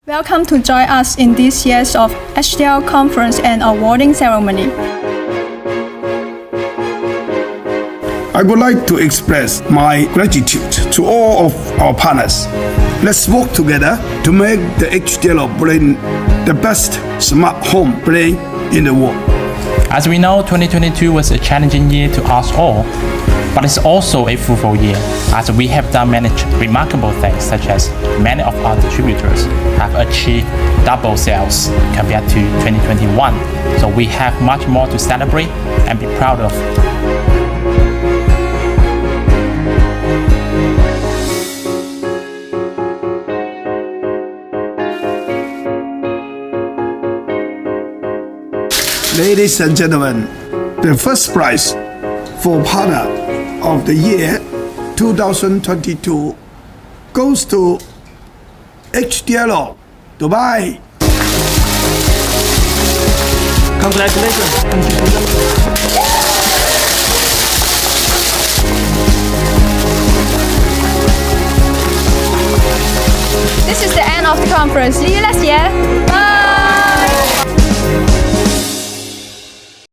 Welcome to join us in this year's of HDL conference and awarding ceremony. I would like to express my gratitude to all of our partners. Let's work together to make the HDL brain the best smart home brain in the world. As we know, 2022 was a challenging year to us all, but it's also a fruitful year, as we have done many remarkable things, such as many of our distributors have achieved double sales compared to 2021. So we have much more to celebrate and be proud of. Ladies and gentlemen, the first prize for Partner of the Year 2022 goes to HDL Dubai. Congratulations. This is the end of the conference. See you next year. Bye.